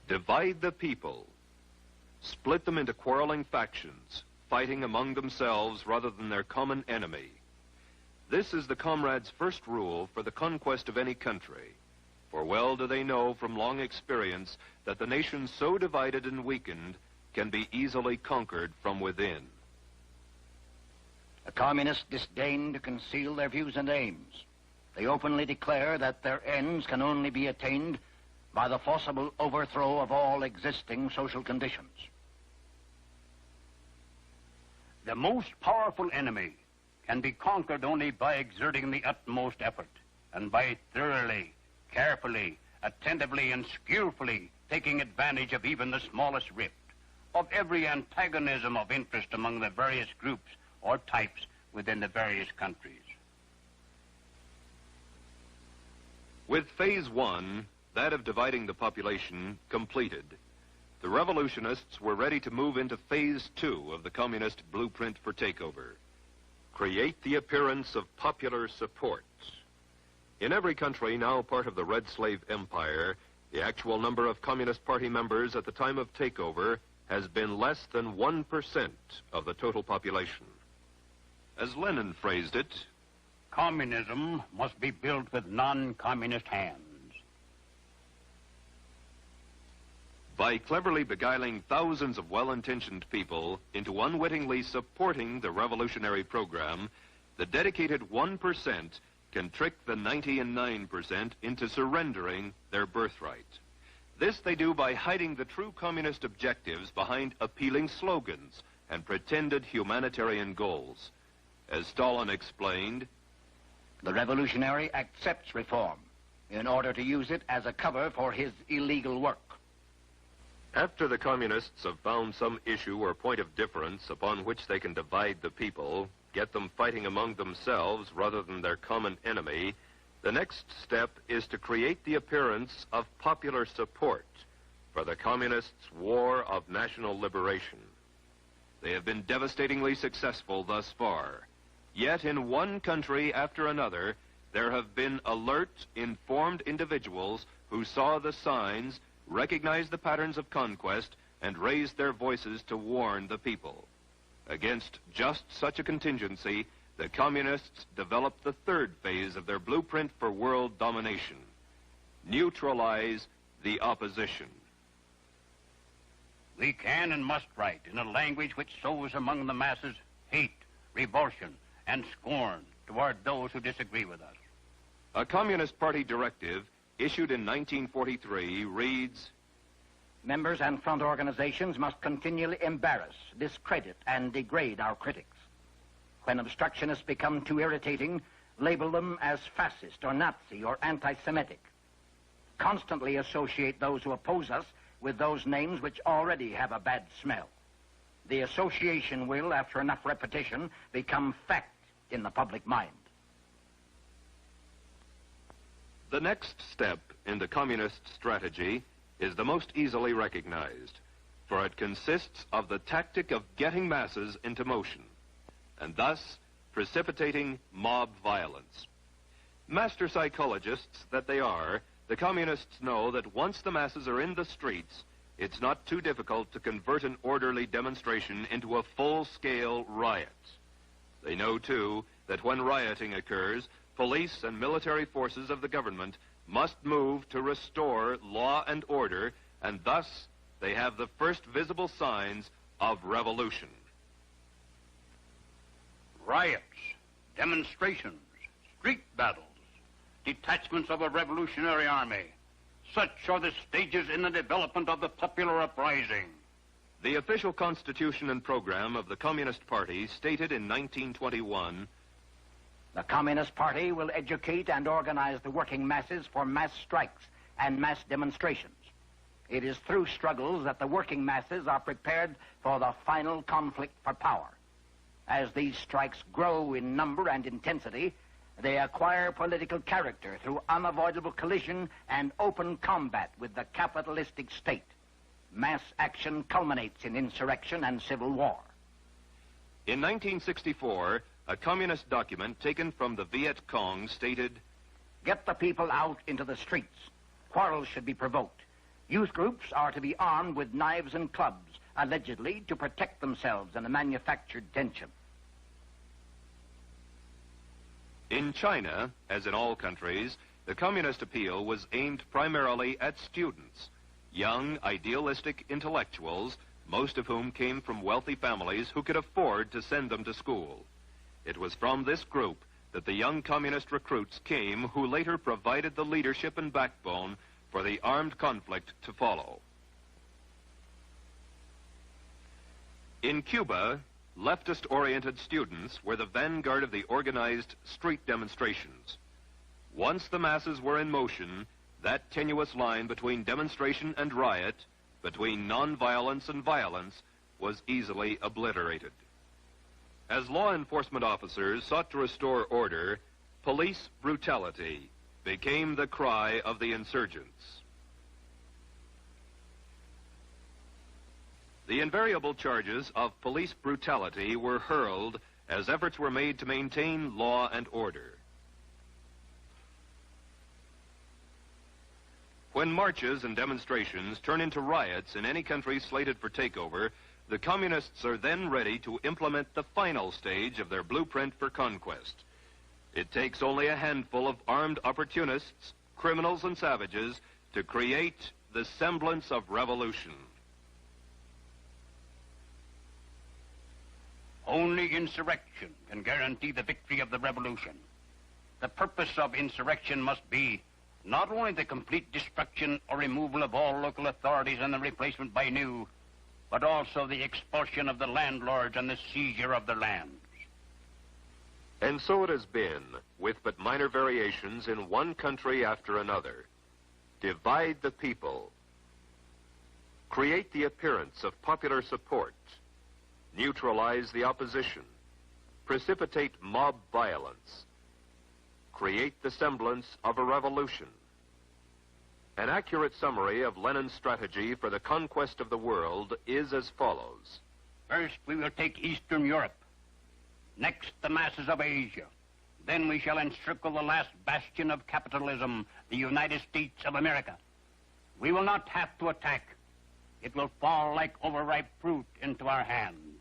Divide the people. Split them into quarreling factions, fighting among themselves rather than their common enemy. This is the comrades' first rule for the conquest of any country. For well do they know from long experience that the nation so divided and weakened can be easily conquered from within. The communists disdain to conceal their views and aims. They openly declare that their ends can only be attained by the forcible overthrow of all existing social conditions. The most powerful enemy can be conquered only by exerting the utmost effort and by thoroughly, carefully, attentively, and skillfully taking advantage of even the smallest rift, of every antagonism of interest among the various groups or types within the various countries. With phase one, that of dividing the population, completed, the revolutionists were ready to move into phase two of the communist blueprint for takeover. Create the appearance of popular support. In every country now part of the Red Slave Empire, the actual number of Communist Party members at the time of takeover has been less than 1% of the total population. As Lenin phrased it, communism must be built with non-communist hands. By cleverly beguiling thousands of well-intentioned people into unwittingly supporting the revolutionary program, the dedicated 1% can trick the 99% into surrendering their birthright. This they do by hiding the true communist objectives behind appealing slogans and pretended humanitarian goals. As Stalin explained, the revolutionary accepts reform in order to use it as a cover for his illegal work. After the communists have found some issue or point of difference upon which they can divide the people, get them fighting among themselves rather than their common enemy, the next step is to create the appearance of popular support for the communists' war of national liberation. They have been devastatingly successful thus far. Yet in one country after another, there have been alert, informed individuals who saw the signs, recognized the patterns of conquest, and raised their voices to warn the people. Against just such a contingency, the communists developed the third phase of their blueprint for world domination: neutralize the opposition. We can and must write in a language which sows among the masses hate, revulsion, and scorn toward those who disagree with us. A Communist Party directive issued in 1943 reads, members and front organizations must continually embarrass, discredit, and degrade our critics. When obstructionists become too irritating, label them as fascist or Nazi or anti-Semitic. Constantly associate those who oppose us with those names which already have a bad smell. The association will, after enough repetition, become fact in the public mind. The next step in the communist strategy is the most easily recognized, for it consists of the tactic of getting masses into motion, and thus precipitating mob violence. Master psychologists that they are, the communists know that once the masses are in the streets, it's not too difficult to convert an orderly demonstration into a full-scale riot. They know, too, that when rioting occurs, police and military forces of the government must move to restore law and order, and thus they have the first visible signs of revolution. Riots, demonstrations, street battles, detachments of a revolutionary army. Such are the stages in the development of the popular uprising. The official constitution and program of the Communist Party stated in 1921, the Communist Party will educate and organize the working masses for mass strikes and mass demonstrations. It is through struggles that the working masses are prepared for the final conflict for power. As these strikes grow in number and intensity, they acquire political character through unavoidable collision and open combat with the capitalistic state. Mass action culminates in insurrection and civil war. In 1964, a communist document taken from the Viet Cong stated, get the people out into the streets. Quarrels should be provoked. Youth groups are to be armed with knives and clubs, allegedly to protect themselves in a manufactured tension. In China, as in all countries, the communist appeal was aimed primarily at students, young, idealistic intellectuals, most of whom came from wealthy families who could afford to send them to school. It was from this group that the young communist recruits came who later provided the leadership and backbone for the armed conflict to follow. In Cuba, leftist-oriented students were the vanguard of the organized street demonstrations. Once the masses were in motion, that tenuous line between demonstration and riot, between nonviolence and violence, was easily obliterated. As law enforcement officers sought to restore order, police brutality became the cry of the insurgents. The invariable charges of police brutality were hurled as efforts were made to maintain law and order. When marches and demonstrations turn into riots in any country slated for takeover, the communists are then ready to implement the final stage of their blueprint for conquest. It takes only a handful of armed opportunists, criminals and savages to create the semblance of revolution. Only insurrection can guarantee the victory of the revolution. The purpose of insurrection must be not only the complete destruction or removal of all local authorities and the replacement by new, but also the expulsion of the landlords and the seizure of their lands. And so it has been, with but minor variations in one country after another. Divide the people. Create the appearance of popular support. Neutralize the opposition. Precipitate mob violence. Create the semblance of a revolution. An accurate summary of Lenin's strategy for the conquest of the world is as follows. First, we will take Eastern Europe. Next, the masses of Asia. Then we shall encircle the last bastion of capitalism, the United States of America. We will not have to attack. It will fall like overripe fruit into our hands.